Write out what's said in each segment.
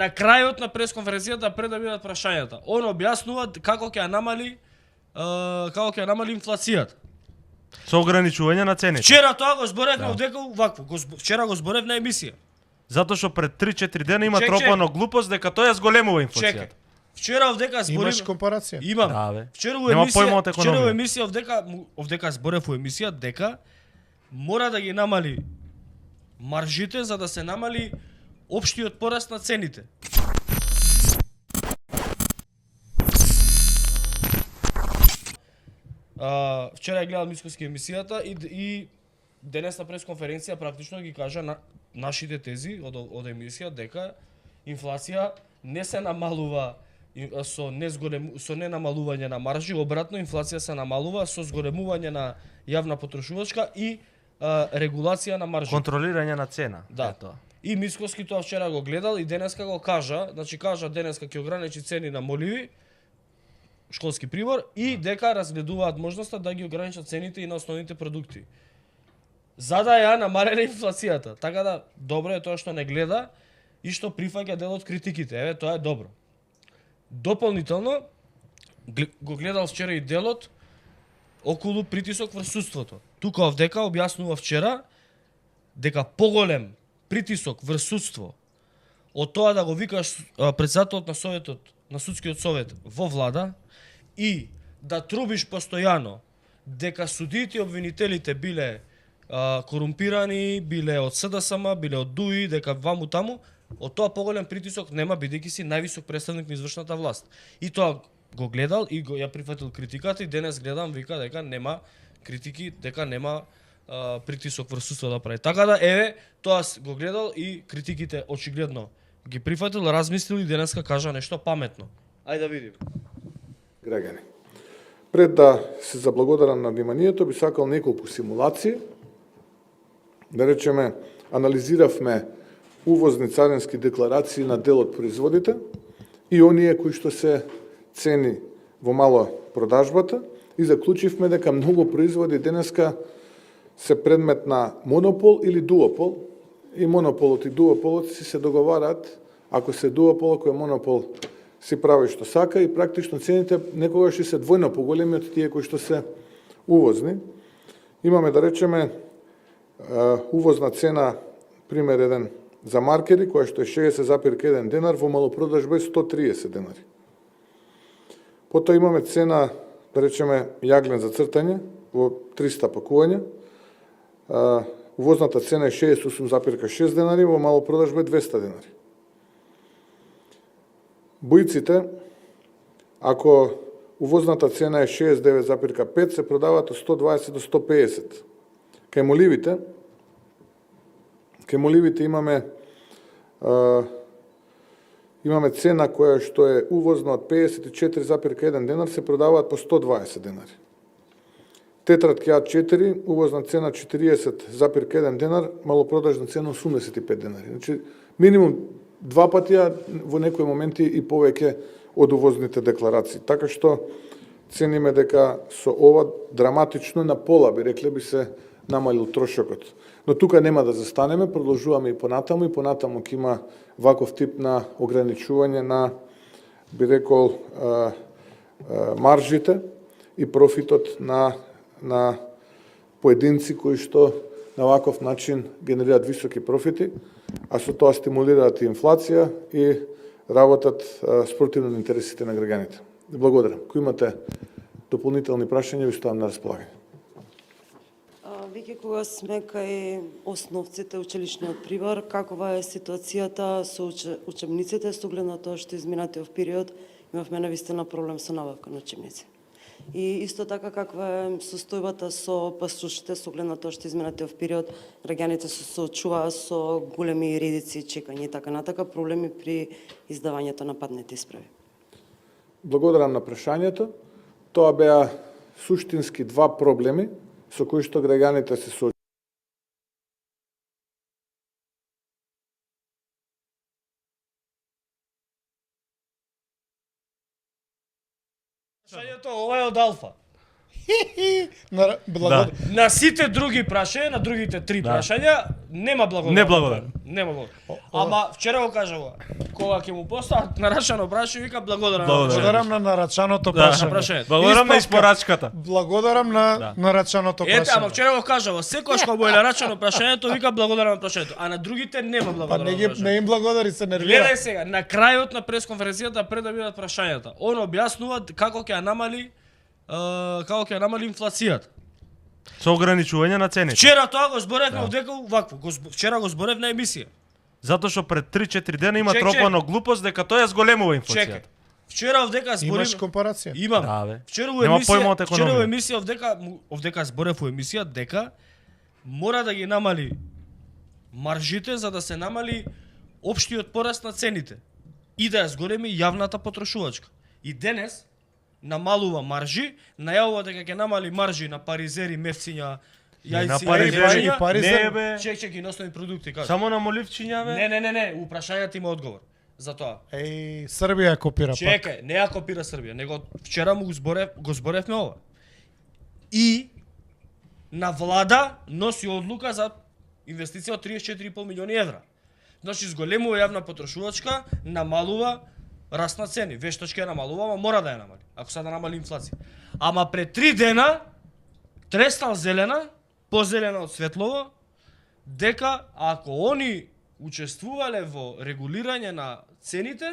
на крајот на пресконференцијата пред да бидат прашањата. Он објаснува како ќе ја намали инфлацијата. Со ограничување на цените. Вчера тоа го зборевме овдека вакво, вчера го зборев на емисија. Затоа што пред 3-4 дена има тропано глупост дека тоа ја зголемува инфлацијата. Вчера овдека зборев. Имаш компарација? Имам. Да, бе. Вчера Нема појма од економија. во емисија овдека зборев во емисија дека мора да ги намали маржите за да се намали општиот пораст на цените. Вчера ја гледал Мицкоски емисијата и денес на пресконференција практично ги кажа на нашите тези од емисија дека инфлација не се намалува со ненамалување на маржи, обратно инфлација се намалува со зголемување на јавна потрошувачка и регулација на маржи. Контролирање на цена. Да. Ето. И Мицкоски тоа вчера го гледал и денеска го кажа, кажа денеска ќе ограничи цени на моливи, школски прибор и дека разгледуваат можноста да ги ограничат цените и на основните продукти. За да ја намалеле инфлацијата. Така да добро е тоа што не гледа и што прифаќа дел од критиките. Еве тоа е добро. Дополнително го гледал вчера и делот околу притисок врз судството. Тука овдека објаснува вчера дека поголем притисок врз судство од тоа да го викаш претседателот на советот, на судскиот совет во влада и да трубиш постојано дека судиите и обвинителите биле корумпирани, биле од СДСМ, биле од ДУИ, дека ваму таму, од тоа поголем притисок нема бидејќи си највисок представник на извршната власт. И тоа го гледал и ја прифатил критиката и денес гледам вика дека нема критики, дека нема притисок врз судство да прави. Така да еве тоа го гледал и критиките очигледно ги прифатил, размислил и денеска кажа нешто паметно. Ајде да видиме. Граѓани. Пред да се заблагодарам на вниманието, би сакал неколку симулации. Да речеме, анализиравме увозни царински декларации на дел од производите и оние кои што се цени во мало продажбата и заклучивме дека многу производи денеска се предмет на монопол или дуопол и монополот и дуополот си се договараат, ако се дуопол, ако е монопол, си прави што сака и практично цените некогаш се двојно поголеми од тие кои што се увозни. Имаме да речеме увозна цена, пример еден, за маркери, која што е 60,1 денар, во малопродажба е 130 денари. Потоа имаме цена, да речеме, јаглен за цртање, во 300 пакувања. Увозната цена е 68,6 денари, во малопродажба е 200 денари. Бојците, ако увозната цена е 69,5, се продаваат од 120 до 150. Кај моливите имаме цена која што е увозна од 54,1 денар, се продаваат по 120 денари. Тетратки А4, увозна цена 40,1 денар, малопродажна цена 85 денари. Значи, минимум два пати, во некои моменти и повеќе од увозните декларации. Така што цениме дека со ова драматично на пола, би рекле, би се намалил трошокот. Но тука нема да застанеме, продолжуваме и понатаму ќе има ваков тип на ограничување на, би рекол, маржите и профитот на поединци кои што на ваков начин генерираат високи профити, а со тоа стимулираат и инфлација и работат спротивно на интересите на граѓаните. Благодарам. Ако имате дополнителни прашања, ви ставам на располагање. Веќе кога сме кај основците училишниот прибор, какова е ситуацијата со учебниците со оглед на тоа што изминатиот период имавме навистина проблем со набавка на учебници. И исто така каква е состојбата со пасушите со оглед на тоа што изминатиот период граѓаните се соочуваа со големи редици, чекање и така натака, проблеми при издавањето на патните исправи. Благодарам на прашањето. Тоа беа суштински два проблеми со кои што граѓаните се соочуваат. Прашањето ова е од Алфа. На сите други прашања, на другите три прашања, нема благодарен. Не благодарен. Нема благодарен. Ама вчера го кажава, кога ќе му постават нарачано прашање, вика благодарен. Благодарам на нарачаното Да, прашање. прашањето. Благодарам на Исправка. испорачката. Благодарам на нарачаното прашање. Ете, ама вчера го кажава, секогаш кога му е нарачано прашањето, вика благодарам на прашањето, а на другите нема Па благодарен. не им благодари, се нервира. Гледај сега, на крајот на пресконференцијата пред да бидат прашањата, он објаснува како ќе ја намали инфлацијата. Со ограничување на цените. Вчера тоа го зборевме дека вакво, вчера го зборев на емисија. Затоа што пред 3-4 дена има Чек, тропано глупост дека тоа ја зголемува Чекај. инфлацијата. Вчера овдека зборевме. Имаш компарација? Имам. Да, бе. Вчера во Нема емисија, појма од вчера во економија. емисија овдека зборев во емисија дека мора да ги намали маржите за да се намали општиот пораст на цените и да ја зголеми јавната потрошувачка. И денес намалува маржи, најавува дека ќе намали маржи на паризери, мефциња, Не на јајци, паризери, паризери, не бе. чек, и основни продукти, кажа. Само на моливчиња бе. Не, у прашањата има одговор за тоа. Еј, Србија копира пак. Чекај, не ја копира Србија, него вчера го зборевме ова. И на влада носи одлука за инвестиција од 34,5 милиони евра. Значи, зголемува јавна потрошувачка, намалува раст на цени. Вештачки ја намалува, ама мора да ја намали, ако са да намали инфлација. Ама пред 3 дена треснал зелена, позелена од светлово, дека ако они учествувале во регулирање на цените,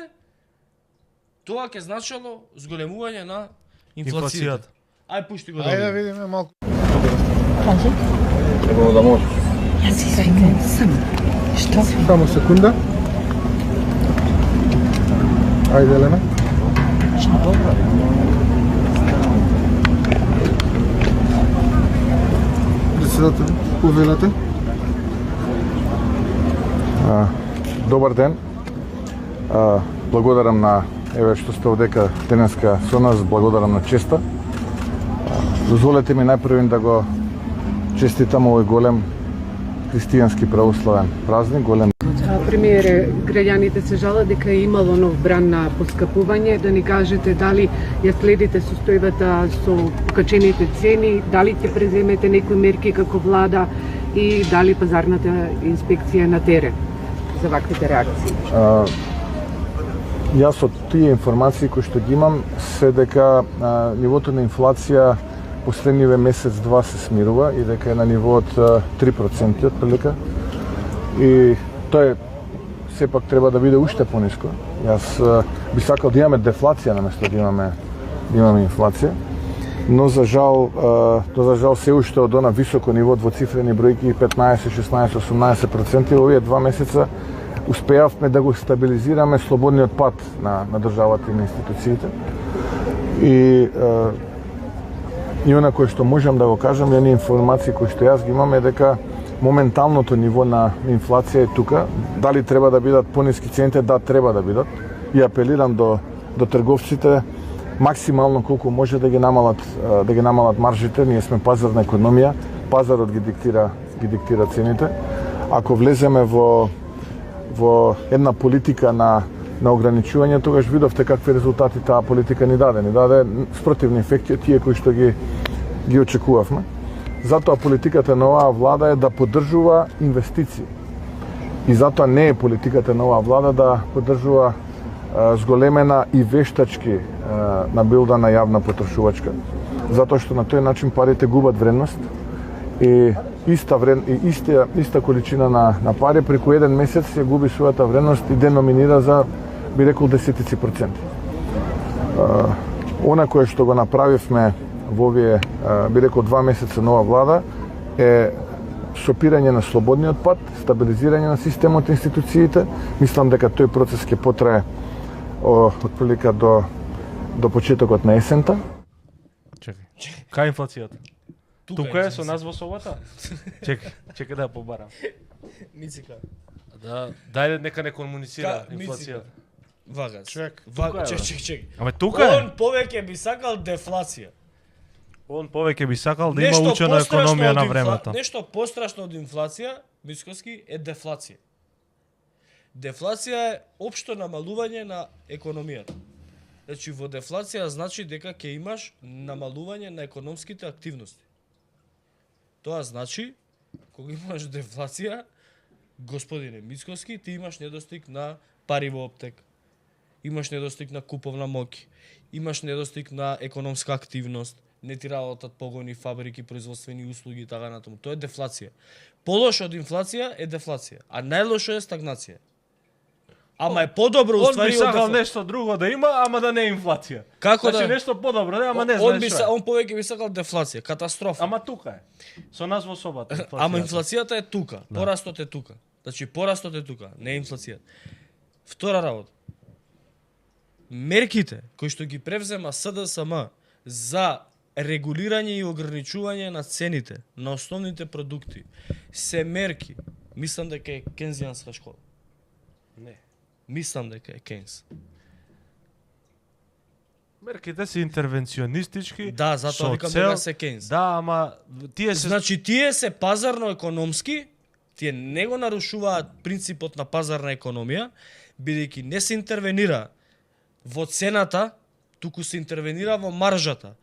тоа ќе значило зголемување на инфлацијата. Ај пушти го Ајде да да видиме малку. Јас извикам само. Што? Само секунда. Ајде, Елена. Председател, повелате. Добар ден. Благодарам на еве што сте овдека денеска со нас, благодарам на честа. Дозволете ми најпрвин да го честитам овој голем христијански православен празник, голем. Премиере, граѓаните се жалат дека е имало нов бран на поскапување, да ни кажете дали ја следите состојбата со качените цени, дали ќе преземете некои мерки како влада и дали пазарната инспекција на терен за ваквите реакции. Јас од тие информации кои што ги имам се дека нивото на инфлација последниве месец-два се смирува и дека е на ниво од 3% отприлика. И тоа сепак треба да биде уште пониско. Јас би сакал да имаме дефлација наместо да имаме инфлација. Но за жал се уште од она високо ниво двоцифрени бројки 15, 16, 18%, овие 2 месеца успеавме да го стабилизираме слободниот пат на државата и на институциите. И она кое што можам да го кажам, и оние информации кои што јас ги имам е дека моменталното ниво на инфлација е тука. Дали треба да бидат пониски цените? Да, треба да бидат. И апелирам до трговците максимално колку може да ги намалат маржите. Ние сме пазарна економија, пазарот ги диктира цените. Ако влеземе во една политика на ограничување, тогаш видовте какви резултати таа политика ни даде. Ни даде спротивни ефекти од тие кои што ги очекувавме. Затоа политиката на оваа влада е да поддржува инвестиции. И затоа не е политиката на оваа влада да поддржува зголемена и вештачки набилдана јавна потрошувачка. Затоа што на тој начин парите губат вредност и иста количина на пари преку еден месец ја губи својата вредност и деноминира за, би рекол, десетици проценти. Она кое што го направивме во овие, би рекол, 2 месеца нова влада е сопирање на слободниот пат, стабилизирање на системот и институциите. Мислам дека тој процес ќе потрае отприлика до почетокот на есента. Чекај. Кај инфлацијата? Тука е со нас во собата? Чекај да ја побарам. Мицика. Да, дајде нека не комуницира инфлацијата. Вагас. Чек. Чек. Аме тука е. Он повеќе би сакал дефлација. Он повеќе би сакал да има учена економија на времето. Нешто пострашно од инфлација, мисковски, е дефлација. Дефлација е општо намалување на економијата. Значи во дефлација значи дека ќе имаш намалување на економските активности. Тоа значи кога имаш дефлација, господине Мицкоски, ти имаш недостиг на пари во оптек. Имаш недостиг на куповна моќ. Имаш недостиг на економска активност. Не ти работат погони, фабрики, производствени услуги и така натаму. Тоа е дефлација. Полошо од инфлација е дефлација, а најлошо е стагнација. Ама е подобро Он уствари би сакал нешто друго да има, ама да не е инфлација. Како Значи да? нешто подобро, ама не знаеш што е. Он повеќе би сакал дефлација, катастрофа. Ама тука е. Со нас во собата. Ама инфлацијата е тука, порастот е тука. Значи порастот е тука, не е инфлацијата. Втора работа. Мерките кои што ги превзема СДСМ за регулирање и ограничување на цените на основните продукти се мерки. Мислам дека е Кейнсијанска школа. Не. Мислам дека е Кейнс. Мерките се интервенционистички. Да, затоа со викам цел- дека се Кейнс. Да, ама тие се Значи тие се пазарно-економски, тие не го нарушуваат принципот на пазарна економија, бидејќи не се интервенира во цената, туку се интервенира во маржата.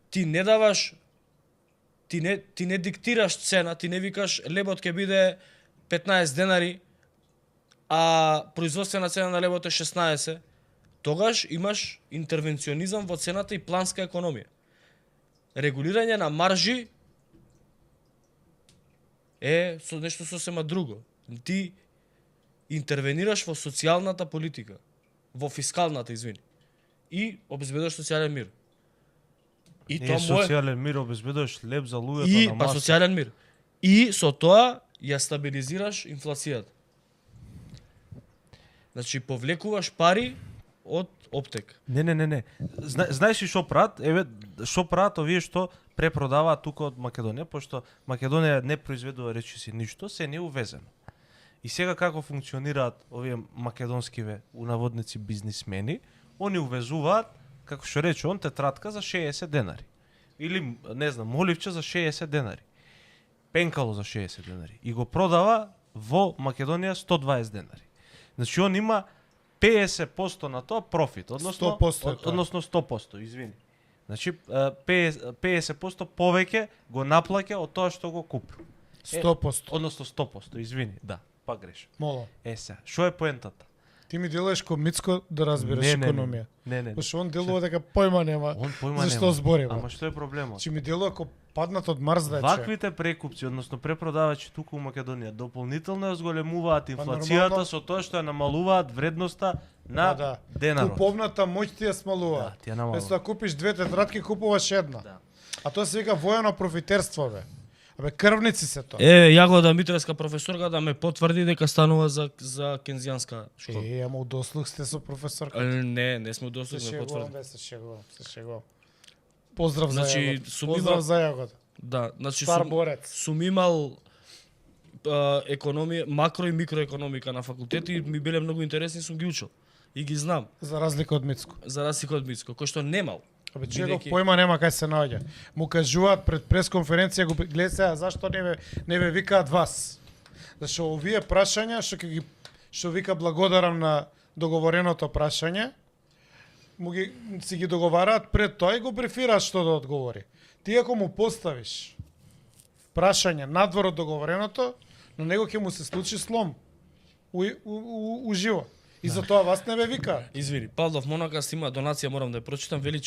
Ти не даваш, ти не диктираш цена, ти не викаш лебот ќе биде 15 денари, а производствена цена на лебот е 16, тогаш имаш интервенционизам во цената и планска економија. Регулирање на маржи е со нешто сосема друго. Ти интервенираш во социјалната политика, во фискалната, извини, и обезбедуваш социјален мир. И не тоа е мое социјален мир, обезбедуваш леб за луѓето и на па маса. социјален мир. И со тоа ја стабилизираш инфлацијата. Значи повлекуваш пари од оптек. Не. Знаеш ли што прават? Еве, што прават овие што препродаваат тука од Македонија, пошто Македонија не произведува речиси ништо, се не увезено. И сега како функционираат овие македонскиве унаводници бизнисмени, они увезуваат, како што рече он, тетратка за 60 денари. Или, не знам, моливче за 60 денари. Пенкало за 60 денари. И го продава во Македонија 120 денари. Значи он има 50% на тоа профит, односно 100% е тоа. односно 100%, извини. Значи 50% повеќе го наплаќа од тоа што го купи. 100%. Односно 100%, извини, да, па греш. Молам. Сега, што е поентата? Ти ми делуваш ко Мицко да разбереш економија. Не. Пошто он делува дека појма нема. Он појма Зашто нема. зборива? Ама што е проблемот? Чи ми делува ко паднат од Марс да е. Ваквите прекупци, односно препродавачи туку у Македонија, дополнително ја зголемуваат инфлацијата нормално. со тоа што ја намалуваат вредноста на денарот. Куповната моќ ти ја смалува. Да, ти ја намалува. Место да купиш две тетратки, купуваш една. Да. А тоа се вика воено профитерство, бе. Абе, крвници се тоа. Јагода Митреска професорка да ме потврди дека станува за Кейнсијанска школа. Ама у дослуг сте со професорка. Не сме Се достојни ме шегувам, потврди. бе, се шегувам. Поздрав за Значи, Јагода. сум Поздрав имал- за Јагода. Да, значи Стар борец. сум имал економија, макро и микроекономика на факултет и ми биле многу интересни, сум ги учел. И ги знам, За разлика од Мицко. за разлика од Мицко, кој што немал. Абе, човеков Бидејќи- појма нема кај се наоѓа. Му кажуваат пред пресконференција, го гледа сега зашто не ве викаат вас. Зашто овие прашања што вика благодарам на договореното прашање, си ги договараат пред тоа и го брифираат што да одговори. Ти ако му поставиш прашање надвор од договореното, на него ќе му се случи слом уживо. И за тоа вас не ве викаат. Извини, Павлов Монакаст има донација, морам да ја прочитам, вели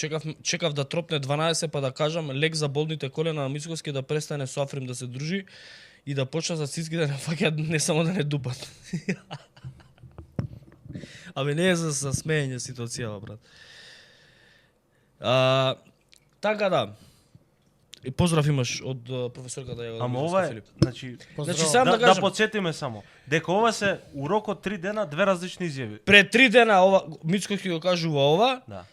чекав да тропне 12 па да кажам лек за болните колена на Мицкоски да престане со Африм да се дружи и да почна за цицки да не фаќаат, не само да не дупат. Абе не е за смеење ситуацијава, брат. Така да. И поздрав имаш од професорката Јагода. Ама ова е, значи, Значи сам да да кажам, подсетиме само, дека ова се урокот 3 дена, две различни изјави. пред 3 дена ова Мицкоски го кажува ова, Да.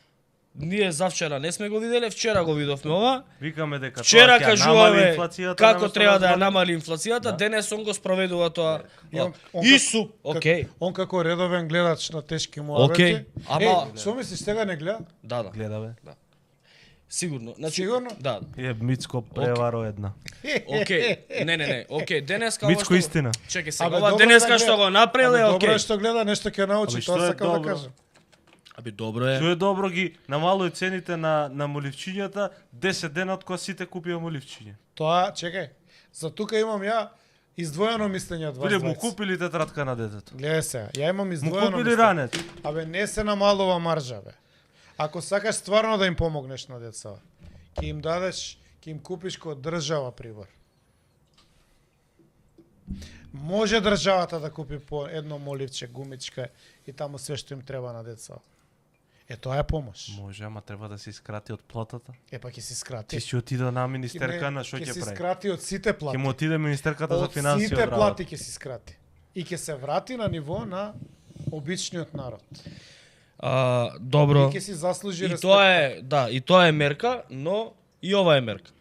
ние завчера не сме го виделе, вчера го видовме ова. Викаме дека Вчера тоа ќе намали кажуваме инфлацијата, како наместо треба да ја намали. намали инфлацијата, Да. денес он го спроведува тоа. И он Ису, окей. Он како редовен гледач на тешки му Окей, ама- што мислиш сега не гледа? Да, Гледаме. сигурно. Значи, Сигурно? Да. Е Мицко преваро една. Окей. Не. Окей, денеска Мицко истина. Чекај сега, Абе, ова добро денеска да што гледа. го направил е Добро окей. е што гледа, нешто ќе научи, Абе, што тоа е сакам да добро? кажам. Аби добро е. Што е добро ги намалува цените на моливчињата 10 дена од кога сите купија моливчиња. Тоа, чекај, за тука имам ја издвоено мислење од вас. Биле му двајца. купили тетрадка на детето. Гледај сега, ја имам Му издвоено купили мислење. ранец. Абе, не се намалува маржа, бе. Ако сакаш стварно да им помогнеш на деца, ќе им дадеш, ќе им купиш кod држава прибор. Може државата да купи по едно моливче, гумичка и таму све што им треба на деца. Тоа е помош. Може, ама треба да се искрати од платата. Па ќе се скрати. Ти си отида на министерка на што ќе ќе се прави? скрати од сите плати. Ќе му отиде министерката за Од финансии сите од плати ќе се скрати. И ќе се врати на ниво на обичниот народ. Добро. И ќе си заслужи И респект. тоа е, да, и тоа е мерка, но и ова е мерка.